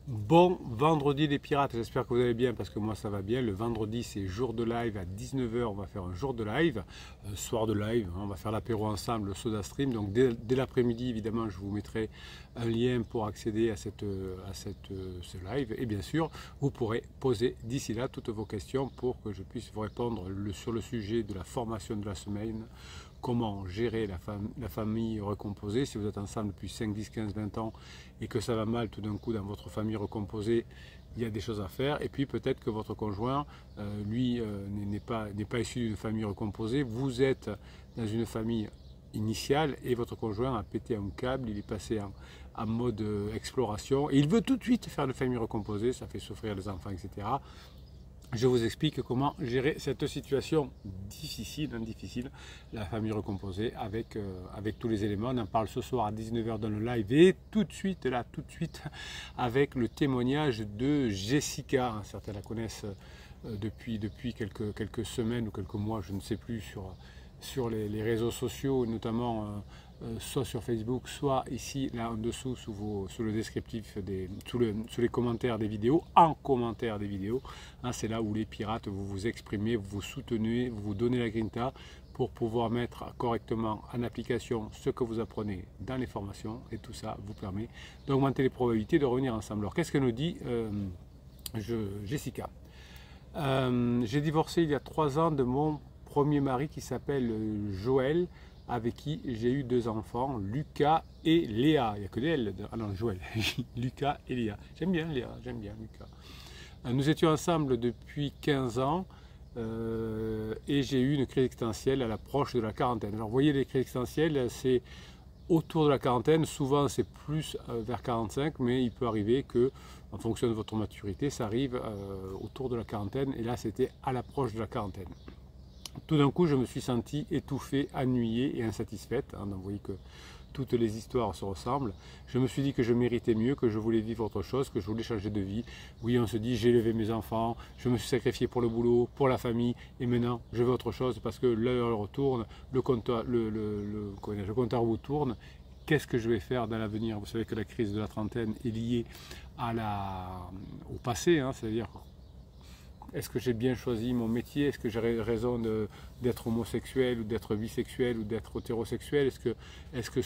Bon vendredi les pirates, j'espère que vous allez bien parce que moi ça va bien. Le vendredi c'est jour de live à 19 h, on va faire un jour de live, soir de live, hein, on va faire l'apéro ensemble, le soda stream. Donc dès l'après-midi évidemment je vous mettrai un lien pour accéder à ce live et bien sûr vous pourrez poser d'ici là toutes vos questions pour que je puisse vous répondre sur le sujet de la formation de la semaine. Comment gérer la famille recomposée si vous êtes ensemble depuis 5, 10, 15, 20 ans et que ça va mal tout d'un coup dans votre famille recomposée, il y a des choses à faire. Et puis peut-être que votre conjoint, lui, n'est pas issu d'une famille recomposée. Vous êtes dans une famille initiale et votre conjoint a pété un câble, il est passé en mode exploration et il veut tout de suite faire une famille recomposée, ça fait souffrir les enfants, etc. Je vous explique comment gérer cette situation difficile, la famille recomposée avec tous les éléments. On en parle ce soir à 19 h dans le live et tout de suite, avec le témoignage de Jessica. Certains la connaissent depuis quelques semaines ou quelques mois, je ne sais plus, sur les réseaux sociaux, notamment soit sur Facebook, soit ici, là en dessous, sous le descriptif, sous les commentaires des vidéos, en commentaire des vidéos. Hein, c'est là où les pirates, vous vous exprimez, vous vous soutenez, vous vous donnez la grinta pour pouvoir mettre correctement en application ce que vous apprenez dans les formations. Et tout ça vous permet d'augmenter les probabilités de revenir ensemble. Alors qu'est-ce que nous dit Jessica? J'ai divorcé il y a 3 ans de mon premier mari qui s'appelle Joël, avec qui j'ai eu 2 enfants, Lucas et Léa. Il n'y a que des L. Ah non, Joël. Lucas et Léa. J'aime bien Léa, j'aime bien Lucas. Nous étions ensemble depuis 15 ans et j'ai eu une crise existentielle à l'approche de la quarantaine. Alors vous voyez, les crises existentielles, c'est autour de la quarantaine, souvent c'est plus vers 45, mais il peut arriver que, en fonction de votre maturité, ça arrive autour de la quarantaine, et là c'était à l'approche de la quarantaine. Tout d'un coup, je me suis senti étouffée, ennuyée et insatisfaite. Donc vous voyez que toutes les histoires se ressemblent. Je me suis dit que je méritais mieux, que je voulais vivre autre chose, que je voulais changer de vie. Oui, on se dit, j'ai élevé mes enfants, je me suis sacrifié pour le boulot, pour la famille, et maintenant, je veux autre chose parce que l'heure retourne, le compteur vous tourne. Qu'est-ce que je vais faire dans l'avenir? Vous savez que la crise de la trentaine est liée au passé, hein, c'est-à-dire, est-ce que j'ai bien choisi mon métier? Est-ce que j'ai raison d'être homosexuel ou d'être bisexuel ou d'être hétérosexuel? Est-ce que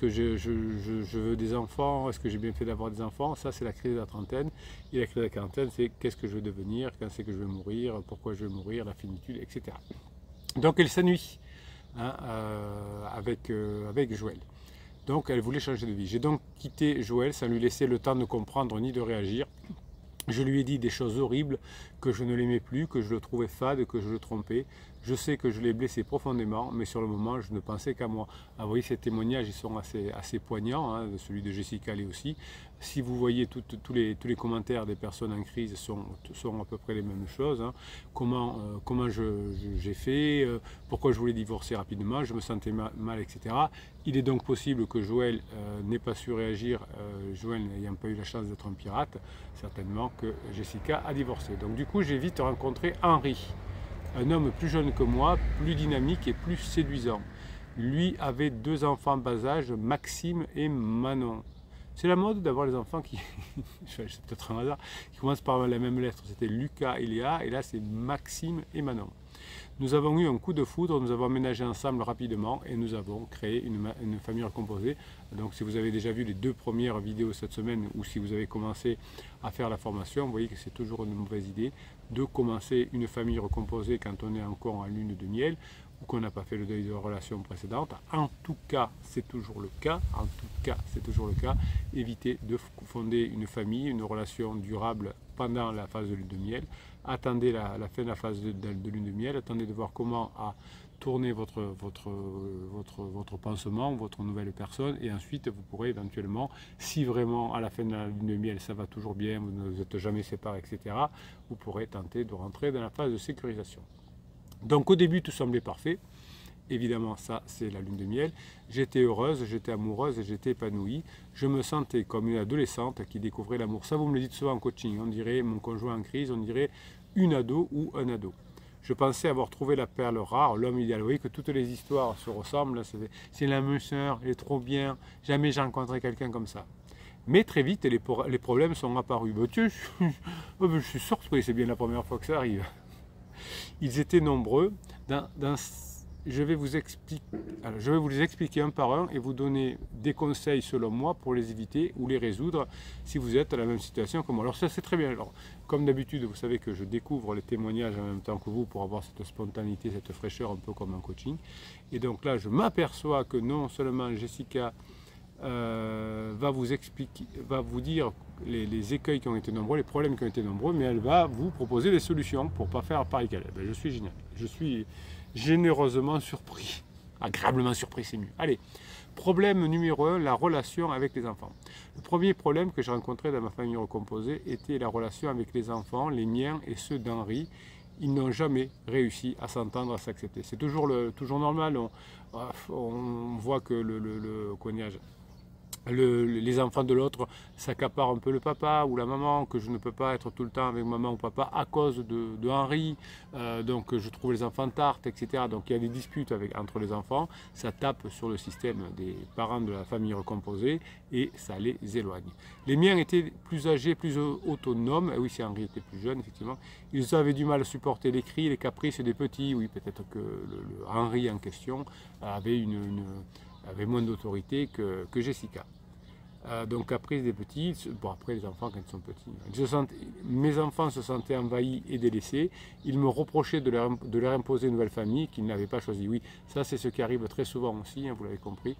je veux des enfants? Est-ce que j'ai bien fait d'avoir des enfants? Ça, c'est la crise de la trentaine. Et la crise de la quarantaine, c'est qu'est-ce que je veux devenir? Quand c'est que je vais mourir? Pourquoi je vais mourir? La finitude, etc. Donc elle s'ennuie, hein, avec Joël. Donc elle voulait changer de vie. J'ai donc quitté Joël sans lui laisser le temps de comprendre ni de réagir. Je lui ai dit des choses horribles, que je ne l'aimais plus, que je le trouvais fade, que je le trompais. Je sais que je l'ai blessé profondément, mais sur le moment, je ne pensais qu'à moi. Ah, vous voyez, ces témoignages, ils sont assez poignants, hein, celui de Jessica Lé aussi. Si vous voyez tous les commentaires des personnes en crise sont à peu près les mêmes choses. Hein. Comment j'ai fait, pourquoi je voulais divorcer rapidement, je me sentais mal, etc. Il est donc possible que Joël n'ait pas su réagir, Joël n'ayant pas eu la chance d'être un pirate, certainement que Jessica a divorcé. Donc du coup, j'ai vite rencontré Henri, un homme plus jeune que moi, plus dynamique et plus séduisant. Lui avait 2 enfants bas âge, Maxime et Manon. C'est la mode d'avoir les enfants qui, c'est peut-être un hasard, qui commencent par la même lettre. C'était Lucas et Léa, et là c'est Maxime et Manon. Nous avons eu un coup de foudre, nous avons aménagé ensemble rapidement et nous avons créé une famille recomposée. Donc si vous avez déjà vu les 2 premières vidéos cette semaine ou si vous avez commencé à faire la formation, vous voyez que c'est toujours une mauvaise idée de commencer une famille recomposée quand on est encore en lune de miel ou qu'on n'a pas fait le deuil de la relation précédente. En tout cas, c'est toujours le cas. Évitez de fonder une famille, une relation durable pendant la phase de lune de miel. Attendez la fin de la phase de lune de miel, attendez de voir comment a tourné votre pansement, votre nouvelle personne, et ensuite vous pourrez éventuellement, si vraiment à la fin de la lune de miel ça va toujours bien, vous ne vous êtes jamais séparés, etc., vous pourrez tenter de rentrer dans la phase de sécurisation. Donc au début tout semblait parfait. Évidemment, ça, c'est la lune de miel. J'étais heureuse, j'étais amoureuse et j'étais épanouie. Je me sentais comme une adolescente qui découvrait l'amour. Ça, vous me le dites souvent en coaching. On dirait mon conjoint en crise, on dirait une ado ou un ado. Je pensais avoir trouvé la perle rare, l'homme idéal. Vous voyez que toutes les histoires se ressemblent. C'est la même sœur, elle est trop bien. Jamais j'ai rencontré quelqu'un comme ça. Mais très vite, les problèmes sont apparus. Bah, tiens, je suis surpris, c'est bien la première fois que ça arrive. Ils étaient nombreux. Je vais vous expliquer un par un et vous donner des conseils selon moi pour les éviter ou les résoudre si vous êtes dans la même situation que moi. Alors ça c'est très bien. Alors, comme d'habitude, vous savez que je découvre les témoignages en même temps que vous pour avoir cette spontanéité, cette fraîcheur un peu comme un coaching. Et donc là, je m'aperçois que non seulement Jessica va vous dire les écueils qui ont été nombreux, les problèmes qui ont été nombreux, mais elle va vous proposer des solutions pour ne pas faire pareil qu'elle. Ben, je suis génial. Je suis généreusement surpris. Agréablement surpris, c'est mieux. Allez, problème numéro 1, la relation avec les enfants. Le premier problème que j'ai rencontré dans ma famille recomposée était la relation avec les enfants, les miens et ceux d'Henri. Ils n'ont jamais réussi à s'entendre, à s'accepter. C'est toujours normal. On voit que les enfants de l'autre s'accaparent un peu le papa ou la maman, que je ne peux pas être tout le temps avec maman ou papa à cause de Henri, donc je trouve les enfants tartes, etc. Donc il y a des disputes entre les enfants, ça tape sur le système des parents de la famille recomposée et ça les éloigne. Les miens étaient plus âgés, plus autonomes, oui si Henri était plus jeune effectivement, ils avaient du mal à supporter les cris, les caprices des petits, oui peut-être que Henri en question avait moins d'autorité que Jessica. Donc caprice des petits, bon après les enfants quand ils sont petits, mes enfants se sentaient envahis et délaissés, ils me reprochaient de leur imposer une nouvelle famille qu'ils n'avaient pas choisie. Oui, ça c'est ce qui arrive très souvent aussi, hein, vous l'avez compris.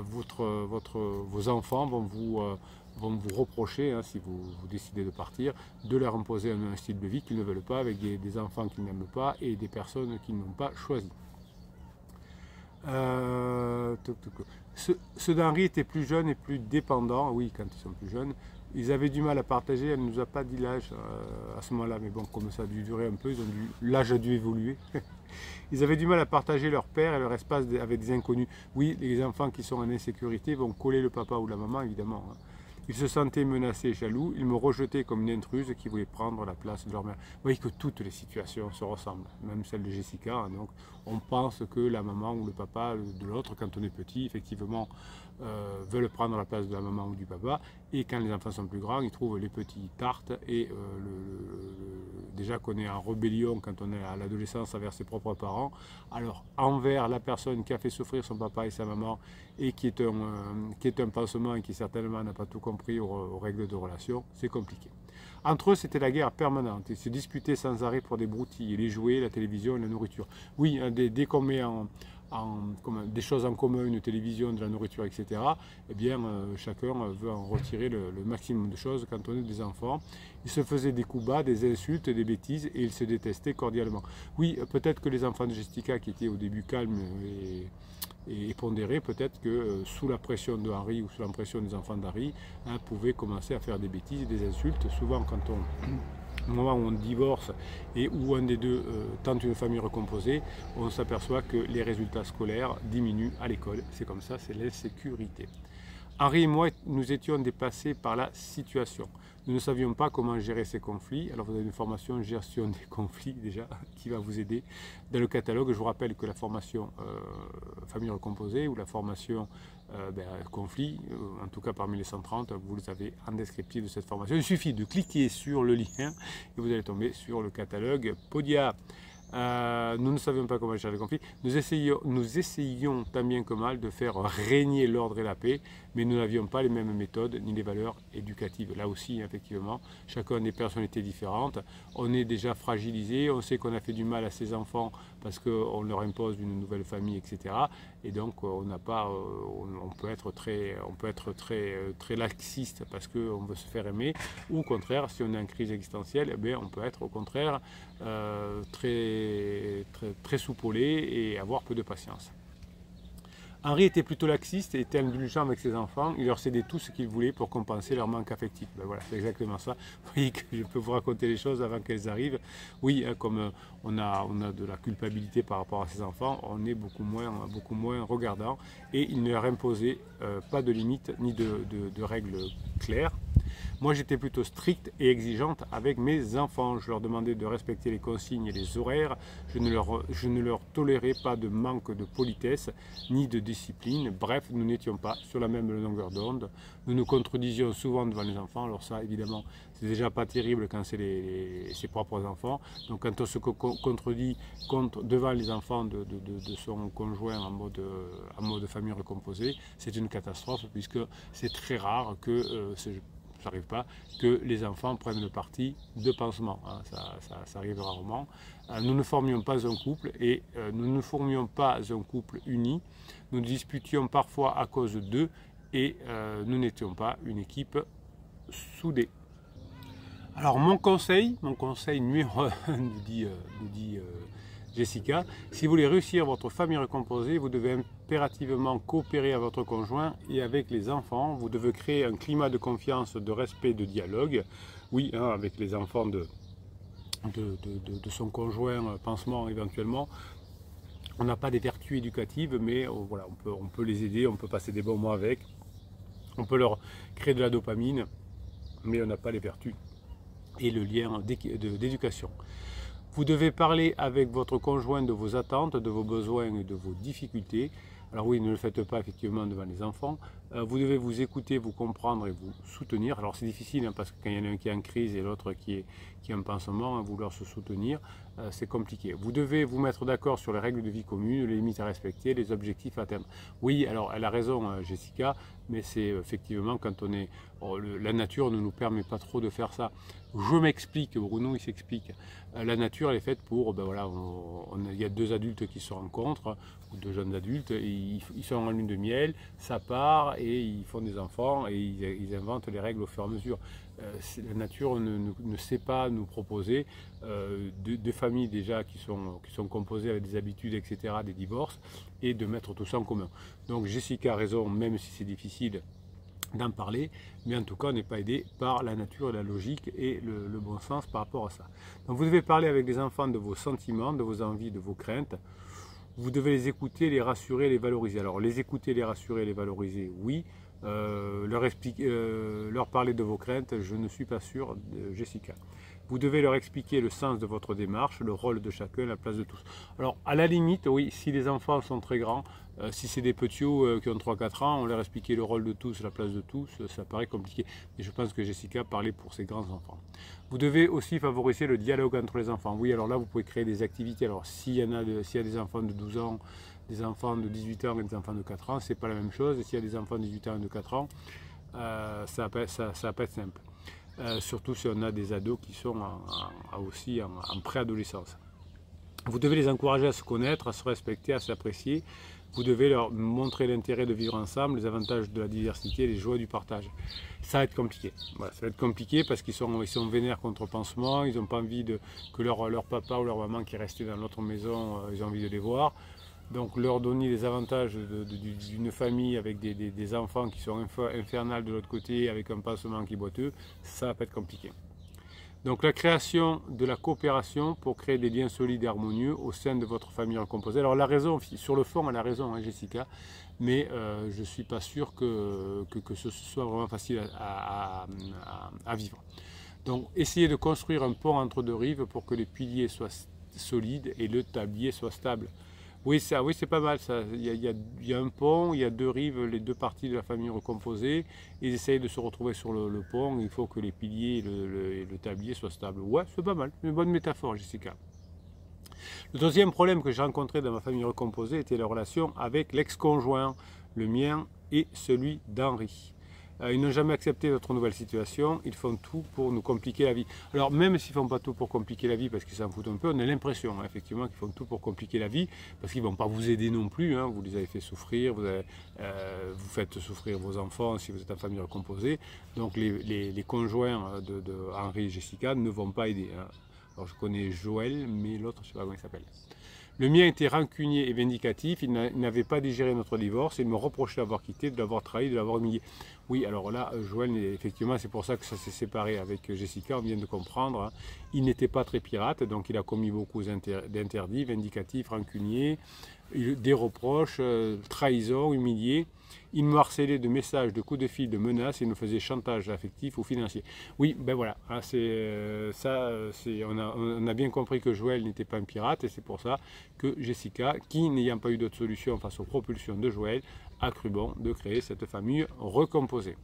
Vos enfants vont vous reprocher, hein, si vous décidez de partir, de leur imposer un style de vie qu'ils ne veulent pas, avec des enfants qu'ils n'aiment pas et des personnes qu'ils n'ont pas choisies. Ceux d'Henri étaient plus jeunes et plus dépendants, oui quand ils sont plus jeunes, ils avaient du mal à partager, elle ne nous a pas dit l'âge à ce moment-là, mais bon comme ça a dû durer un peu, l'âge a dû évoluer. Ils avaient du mal à partager leur père et leur espace avec des inconnus. Oui, les enfants qui sont en insécurité vont coller le papa ou la maman évidemment. Hein. Ils se sentaient menacés et jaloux, ils me rejetaient comme une intruse qui voulait prendre la place de leur mère. Vous voyez que toutes les situations se ressemblent, même celle de Jessica. Hein, donc on pense que la maman ou le papa de l'autre, quand on est petit, effectivement, veulent prendre la place de la maman ou du papa. Et quand les enfants sont plus grands, ils trouvent les petits tartes. Et déjà qu'on est en rébellion quand on est à l'adolescence envers ses propres parents, alors envers la personne qui a fait souffrir son papa et sa maman, et qui est un pansement et qui certainement n'a pas tout compris aux règles de relation, c'est compliqué. Entre eux, c'était la guerre permanente. Ils se disputaient sans arrêt pour des broutilles, les jouets, la télévision et la nourriture. Oui, dès qu'on met des choses en commun, une télévision, de la nourriture, etc., eh bien, chacun veut en retirer le maximum de choses quand on est des enfants. Ils se faisaient des coups bas, des insultes, des bêtises, et ils se détestaient cordialement. Oui, peut-être que les enfants de Jessica, qui étaient au début calmes et pondérés, peut-être que sous la pression de Henri ou sous la pression des enfants d'Henri, hein, pouvaient commencer à faire des bêtises et des insultes. Souvent, au moment où on divorce et où un des deux tente une famille recomposée, on s'aperçoit que les résultats scolaires diminuent à l'école. C'est comme ça, c'est l'insécurité. Henri et moi, nous étions dépassés par la situation. Nous ne savions pas comment gérer ces conflits. Alors vous avez une formation gestion des conflits déjà qui va vous aider. Dans le catalogue, je vous rappelle que la formation famille recomposée ou la formation conflit, en tout cas parmi les 130, vous les avez en descriptif de cette formation. Il suffit de cliquer sur le lien et vous allez tomber sur le catalogue Podia. Nous ne savions pas comment gérer les conflits. Nous essayions tant bien que mal de faire régner l'ordre et la paix, mais nous n'avions pas les mêmes méthodes ni les valeurs éducatives. Là aussi, effectivement, chacun a des personnalités différentes. On est déjà fragilisé, on sait qu'on a fait du mal à ses enfants parce qu'on leur impose une nouvelle famille, etc. Et donc, on peut être très laxiste parce qu'on veut se faire aimer, ou au contraire, si on est en crise existentielle, eh bien, on peut être au contraire très soupolé et avoir peu de patience. Henri était plutôt laxiste et était indulgent avec ses enfants. Il leur cédait tout ce qu'ils voulaient pour compenser leur manque affectif. Ben voilà, c'est exactement ça. Vous voyez que je peux vous raconter les choses avant qu'elles arrivent. Oui, hein, comme on a de la culpabilité par rapport à ses enfants, on est beaucoup moins regardant et il ne leur imposait pas de limites ni de règles claires. Moi j'étais plutôt stricte et exigeante avec mes enfants. Je leur demandais de respecter les consignes et les horaires. Je ne leur tolérais pas de manque de politesse ni de discipline. Bref, nous n'étions pas sur la même longueur d'onde. Nous nous contredisions souvent devant les enfants. Alors ça, évidemment, c'est déjà pas terrible quand c'est ses propres enfants. Donc quand on se contredit devant les enfants de son conjoint en mode famille recomposée, c'est une catastrophe puisque c'est très rare que ça n'arrive pas, que les enfants prennent le parti de pansement. Hein, ça arrive rarement. Nous ne formions pas un couple et nous ne formions pas un couple uni. Nous disputions parfois à cause d'eux et nous n'étions pas une équipe soudée. Alors mon conseil numéro 1, nous dit Jessica, si vous voulez réussir votre famille recomposée, vous devez impérativement coopérer avec votre conjoint et avec les enfants. Vous devez créer un climat de confiance, de respect, de dialogue. Oui, hein, avec les enfants de son conjoint, pansement éventuellement. On n'a pas des vertus éducatives, mais voilà, on peut les aider, on peut passer des bons mois avec. On peut leur créer de la dopamine, mais on n'a pas les vertus et le lien d'éducation. Vous devez parler avec votre conjoint de vos attentes, de vos besoins et de vos difficultés. Alors oui, ne le faites pas effectivement devant les enfants. Vous devez vous écouter, vous comprendre et vous soutenir. Alors c'est difficile hein, parce que quand il y en a un qui est en crise et l'autre qui est en pansement, hein, vouloir se soutenir, c'est compliqué. Vous devez vous mettre d'accord sur les règles de vie commune, les limites à respecter, les objectifs à atteindre. Oui, alors elle a raison Jessica, mais c'est effectivement quand on est... la nature ne nous permet pas trop de faire ça. Je m'explique, Bruno il s'explique. La nature elle est faite pour, ben voilà, il y a deux adultes qui se rencontrent, ou deux jeunes adultes, et ils sont en lune de miel, ça part et ils font des enfants et ils inventent les règles au fur et à mesure. La nature ne sait pas nous proposer des familles déjà qui sont composées avec des habitudes, etc., des divorces, et de mettre tout ça en commun. Donc Jessica a raison, même si c'est difficile d'en parler, mais en tout cas on n'est pas aidé par la nature et la logique et le bon sens par rapport à ça. Donc vous devez parler avec les enfants de vos sentiments, de vos envies, de vos craintes. Vous devez les écouter, les rassurer, les valoriser. Alors les écouter, les rassurer, les valoriser, oui. Leur parler de vos craintes, je ne suis pas sûr, Jessica. Vous devez leur expliquer le sens de votre démarche, le rôle de chacun, la place de tous. Alors à la limite, oui, si les enfants sont très grands, si c'est des petits qui ont 3-4 ans, on leur expliquer le rôle de tous, la place de tous, ça paraît compliqué. Mais je pense que Jessica parlait pour ses grands enfants. Vous devez aussi favoriser le dialogue entre les enfants. Oui, alors là, vous pouvez créer des activités. Alors s'il y a des enfants de 12 ans, des enfants de 18 ans et des enfants de 4 ans, c'est pas la même chose. Et s'il y a des enfants de 18 ans et de 4 ans, ça va pas être simple. Surtout si on a des ados qui sont aussi en préadolescence. Vous devez les encourager à se connaître, à se respecter, à s'apprécier. Vous devez leur montrer l'intérêt de vivre ensemble, les avantages de la diversité, les joies du partage. Ça va être compliqué. Voilà, ça va être compliqué parce qu'ils sont vénères contre le pansement, ils n'ont pas envie que leur papa ou leur maman qui est resté dans l'autre maison, ils ont envie de les voir. Donc leur donner les avantages d'une famille avec des enfants qui sont infernales de l'autre côté, avec un pansement qui est boiteux, ça va pas être compliqué. Donc la création de la coopération pour créer des liens solides et harmonieux au sein de votre famille recomposée. Alors la raison, sur le fond, elle a raison, hein, Jessica, mais je ne suis pas sûr que ce soit vraiment facile à vivre. Donc essayez de construire un pont entre deux rives pour que les piliers soient solides et le tablier soit stable. Oui, c'est pas mal ça. Il y a un pont, il y a deux rives, les deux parties de la famille recomposée. Ils essayent de se retrouver sur le pont. Il faut que les piliers et le tablier soient stables. Ouais, c'est pas mal. Une bonne métaphore, Jessica. Le deuxième problème que j'ai rencontré dans ma famille recomposée était la relation avec l'ex-conjoint, le mien et celui d'Henri. Ils n'ont jamais accepté notre nouvelle situation, ils font tout pour nous compliquer la vie. Alors même s'ils ne font pas tout pour compliquer la vie parce qu'ils s'en foutent un peu, on a l'impression effectivement qu'ils font tout pour compliquer la vie parce qu'ils ne vont pas vous aider non plus, hein. Vous les avez fait souffrir, vous faites souffrir vos enfants si vous êtes en famille recomposée. Donc les conjoints de Henri et Jessica ne vont pas aider. Hein. Alors je connais Joël, mais l'autre je ne sais pas comment il s'appelle. Le mien était rancunier et vindicatif, il n'avait pas digéré notre divorce, il me reprochait d'avoir quitté, de l'avoir trahi, de l'avoir humilié. Oui, alors là, Joël, effectivement, c'est pour ça que ça s'est séparé avec Jessica, on vient de comprendre. Hein. Il n'était pas très pirate, donc il a commis beaucoup d'interdits, vindicatifs, rancuniers, des reproches, trahison, humilié. Il me harcelait de messages, de coups de fil, de menaces, il me faisait chantage affectif ou financier. Oui, ben voilà, hein, on a bien compris que Joël n'était pas un pirate et c'est pour ça que Jessica, qui n'ayant pas eu d'autre solution face aux propulsions de Joël, a cru bon de créer cette famille recomposée.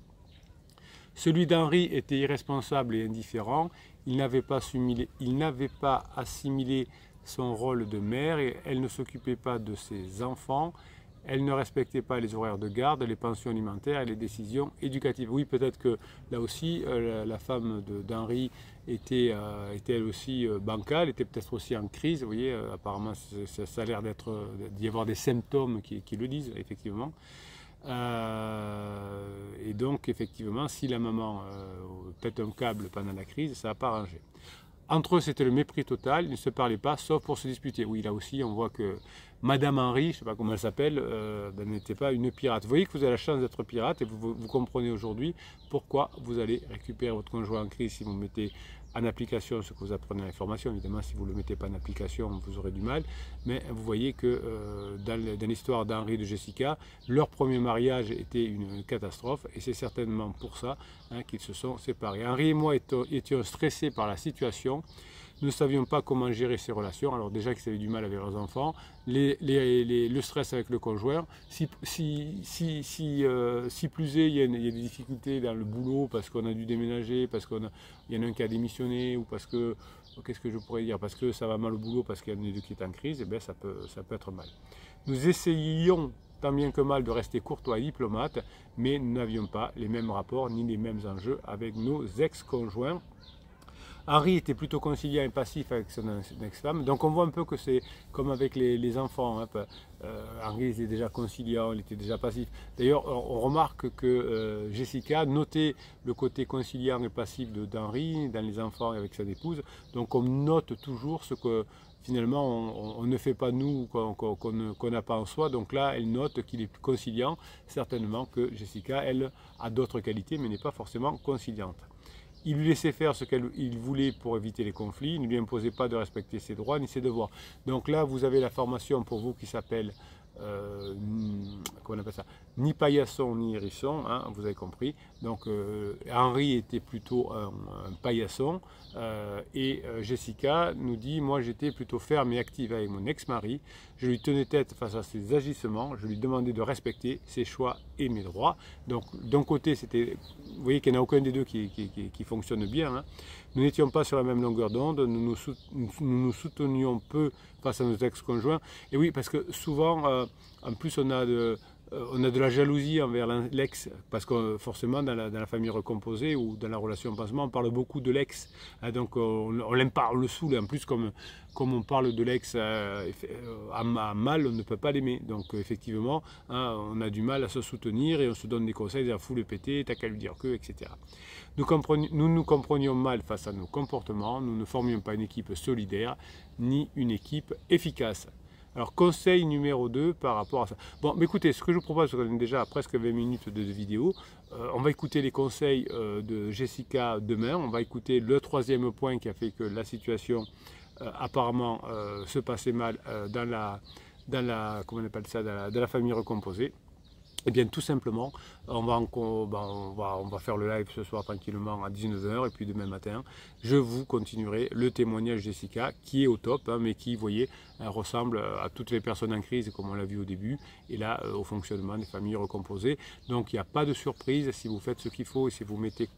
Celui d'Henri était irresponsable et indifférent, il n'avait pas assimilé son rôle de mère et elle ne s'occupait pas de ses enfants. Elle ne respectait pas les horaires de garde, les pensions alimentaires et les décisions éducatives. Oui, peut-être que là aussi, la femme d'Henri était elle aussi bancale, était peut-être aussi en crise. Vous voyez, apparemment, ça a l'air d'y avoir des symptômes qui le disent, effectivement. Et donc, effectivement, si la maman pète un câble pendant la crise, ça n'a pas arrangé. Entre eux, c'était le mépris total, ils ne se parlaient pas, sauf pour se disputer. Oui, là aussi, on voit que Madame Henri, je ne sais pas comment elle s'appelle, n'était pas une pirate. Vous voyez que vous avez la chance d'être pirate et vous comprenez aujourd'hui pourquoi vous allez récupérer votre conjoint en crise si vous mettez en application ce que vous apprenez à l'information. Évidemment, si vous ne le mettez pas en application, vous aurez du mal. Mais vous voyez que dans l'histoire d'Henri et de Jessica, leur premier mariage était une catastrophe et c'est certainement pour ça qu'ils se sont séparés. Henri et moi étions stressés par la situation. Nous ne savions pas comment gérer ces relations. Alors déjà qu'ils avaient du mal avec leurs enfants, le stress avec le conjoint. Si plus est, il y a des difficultés dans le boulot parce qu'on a dû déménager, parce qu'il y en a un qui a démissionné, ou parce que, qu'est-ce que je pourrais dire, parce que ça va mal au boulot, parce qu'il y en a des deux qui est en crise, et bien ça peut être mal. Nous essayions tant bien que mal de rester courtois et diplomates, mais nous n'avions pas les mêmes rapports ni les mêmes enjeux avec nos ex-conjoints. Henri était plutôt conciliant et passif avec son ex-femme, donc on voit un peu que c'est comme avec les enfants. Hein. Henri était déjà conciliant, il était déjà passif. D'ailleurs, on remarque que Jessica notait le côté conciliant et passif d'Henri dans les enfants et avec sa épouse, donc on note toujours ce que finalement on ne fait pas nous, qu'on n'a pas en soi. Donc là, elle note qu'il est plus conciliant, certainement que Jessica, elle, a d'autres qualités, mais n'est pas forcément conciliante. Il lui laissait faire ce qu'il voulait pour éviter les conflits, il ne lui imposait pas de respecter ses droits ni ses devoirs. Donc là, vous avez la formation pour vous qui s'appelle, comment on appelle ça, ni paillasson ni hérisson, hein, vous avez compris. Donc Henri était plutôt un paillasson et Jessica nous dit, moi j'étais plutôt ferme et active avec mon ex-mari, je lui tenais tête face à ses agissements, je lui demandais de respecter ses choix et mes droits. Donc d'un côté, c'était, vous voyez qu'il n'y en a aucun des deux qui fonctionne bien. Hein. Nous n'étions pas sur la même longueur d'onde, nous nous soutenions peu face à nos ex-conjoints. Et oui, parce que souvent, en plus, on a de la jalousie envers l'ex, parce que forcément, dans la famille recomposée ou dans la relation pansement, on parle beaucoup de l'ex. Hein, donc, on l'aime pas, on le saoule. En plus, comme on parle de l'ex à mal, on ne peut pas l'aimer. Donc, effectivement, hein, on a du mal à se soutenir et on se donne des conseils, dire fous le péter, t'as qu'à lui dire que, etc. Nous nous comprenions mal face à nos comportements, nous ne formions pas une équipe solidaire, ni une équipe efficace. Alors, conseil numéro 2 par rapport à ça. Bon, mais écoutez, ce que je vous propose, parce qu'on est déjà à presque 20 minutes de vidéo, on va écouter les conseils de Jessica demain. On va écouter le troisième point qui a fait que la situation apparemment se passait mal comment on appelle ça, dans la famille recomposée. Eh bien, tout simplement, on va faire le live ce soir tranquillement à 19 h et puis demain matin, je vous continuerai le témoignage de Jessica qui est au top, hein, mais qui, vous voyez, ressemble à toutes les personnes en crise comme on l'a vu au début et là au fonctionnement des familles recomposées. Donc, il n'y a pas de surprise si vous faites ce qu'il faut et si vous mettez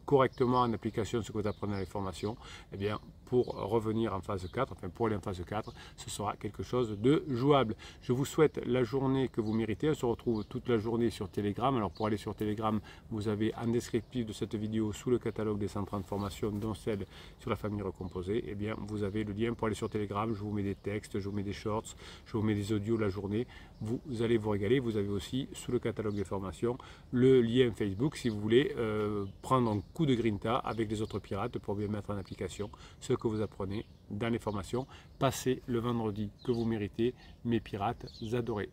correctement en application ce que vous apprenez à la formation, eh bien, pour revenir en phase 4, enfin pour aller en phase 4, ce sera quelque chose de jouable. Je vous souhaite la journée que vous méritez. On se retrouve toute la journée sur Telegram. Alors pour aller sur Telegram, vous avez en descriptif de cette vidéo sous le catalogue des centres de formation, dont celle sur la famille recomposée, eh bien, vous avez le lien pour aller sur Telegram. Je vous mets des textes, je vous mets des shorts, je vous mets des audios la journée. Vous allez vous régaler. Vous avez aussi sous le catalogue des formations le lien Facebook si vous voulez prendre un coup de grinta avec les autres pirates pour bien mettre en application ce que vous apprenez dans les formations. Passez le vendredi que vous méritez, mes pirates adorés.